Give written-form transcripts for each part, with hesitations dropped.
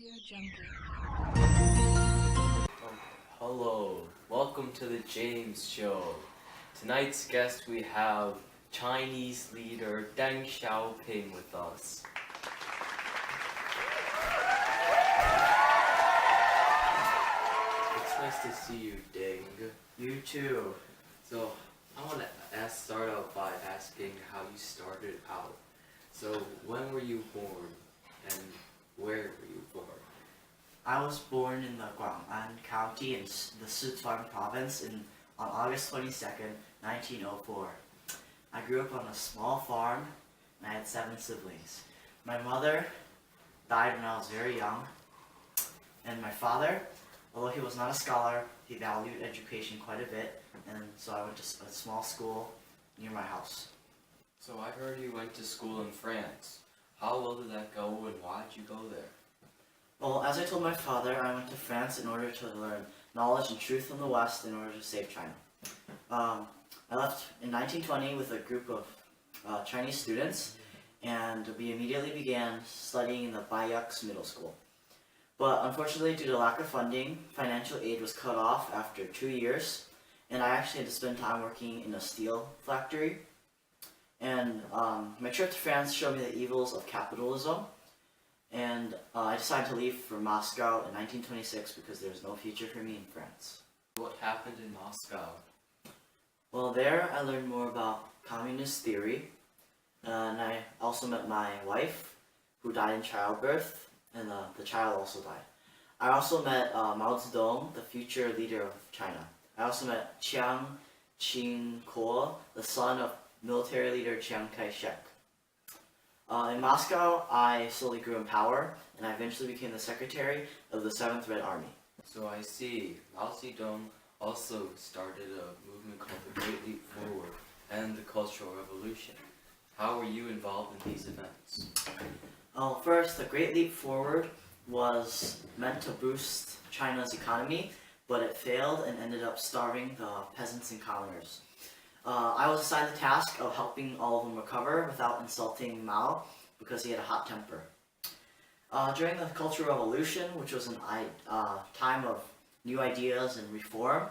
Audio Jungle. Hello, welcome to the James Show. Tonight's guest we have Chinese leader Deng Xiaoping with us. It's nice to see you, Deng. You too. So I want to start out by asking how you started out. So when were you born and where were you born? I was born in the Guang'an County in the Sichuan province on August 22nd, 1904. I grew up on a small farm and I had 7 siblings. My mother died when I was very young, and my father, although he was not a scholar, he valued education quite a bit, and so I went to a small school near my house. So I heard you went to school in France. How well did that go and why did you go there? Well, as I told my father, I went to France in order to learn knowledge and truth from the West in order to save China. I left in 1920 with a group of Chinese students, and we immediately began studying in the Bayeux Middle School. But unfortunately, due to lack of funding, financial aid was cut off after 2 years, and I actually had to spend time working in a steel factory. And my trip to France showed me the evils of capitalism, and I decided to leave for Moscow in 1926 because there was no future for me in France. What happened in Moscow? Well, there I learned more about communist theory, and I also met my wife, who died in childbirth, and the child also died. I also met Mao Zedong, the future leader of China. I also met Chiang Ching-kuo, the son of military leader Chiang Kai-shek. In Moscow, I slowly grew in power, and I eventually became the secretary of the 7th Red Army. So I see, Mao Zedong also started a movement called the Great Leap Forward and the Cultural Revolution. How were you involved in these events? First, the Great Leap Forward was meant to boost China's economy, but it failed and ended up starving the peasants and commoners. I was assigned the task of helping all of them recover without insulting Mao because he had a hot temper. During the Cultural Revolution, which was a time of new ideas and reform,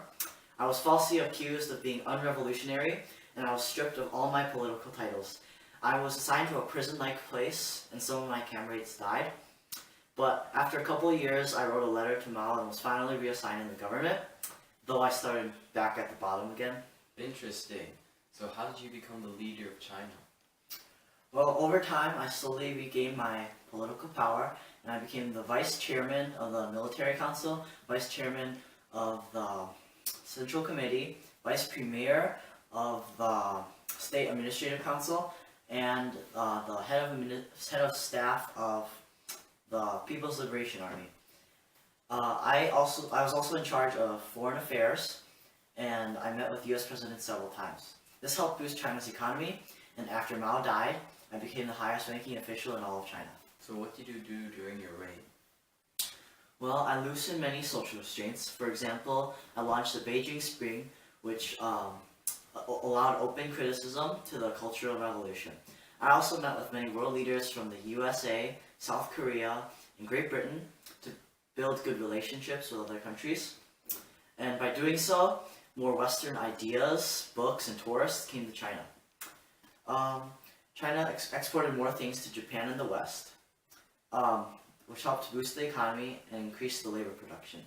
I was falsely accused of being unrevolutionary, and I was stripped of all my political titles. I was assigned to a prison-like place, and some of my comrades died. But after a couple of years, I wrote a letter to Mao and was finally reassigned in the government, though I started back at the bottom again. Interesting. So how did you become the leader of China? Well, over time, I slowly regained my political power, and I became the vice chairman of the military council, vice chairman of the central committee, vice premier of the state administrative council, and the head of staff of the People's Liberation Army. I was also in charge of foreign affairs, and I met with U.S. President several times. This helped boost China's economy, and after Mao died, I became the highest ranking official in all of China. So what did you do during your reign? Well, I loosened many social restraints. For example, I launched the Beijing Spring, which allowed open criticism to the Cultural Revolution. I also met with many world leaders from the USA, South Korea, and Great Britain to build good relationships with other countries. And by doing so, more Western ideas, books, and tourists came to China. China exported more things to Japan and the West, which helped boost the economy and increase the labor production.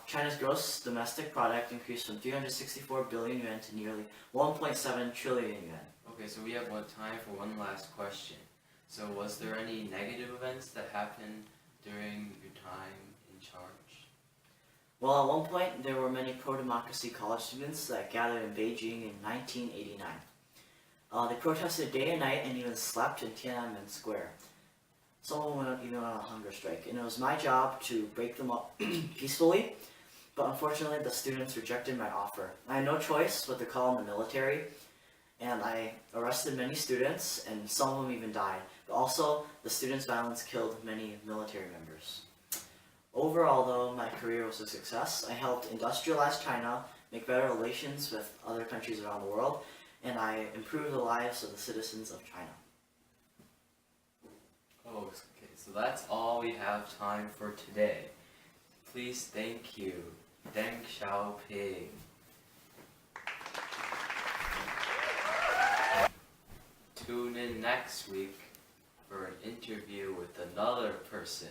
China's gross domestic product increased from 364 billion yuan to nearly 1.7 trillion yuan. Okay, so we have time for one last question. So was there any negative events that happened during your time in charge? Well, at one point, there were many pro-democracy college students that gathered in Beijing in 1989. They protested day and night and even slept in Tiananmen Square. Some of them went even on a hunger strike, and it was my job to break them up peacefully, but unfortunately the students rejected my offer. I had no choice but to call in the military, and I arrested many students, and some of them even died. But also, the students' violence killed many military members. Overall, though, my career was a success. I helped industrialize China, make better relations with other countries around the world, and I improved the lives of the citizens of China. Oh, okay, so that's all we have time for today. Please thank you, Deng Xiaoping. Tune in next week for an interview with another person.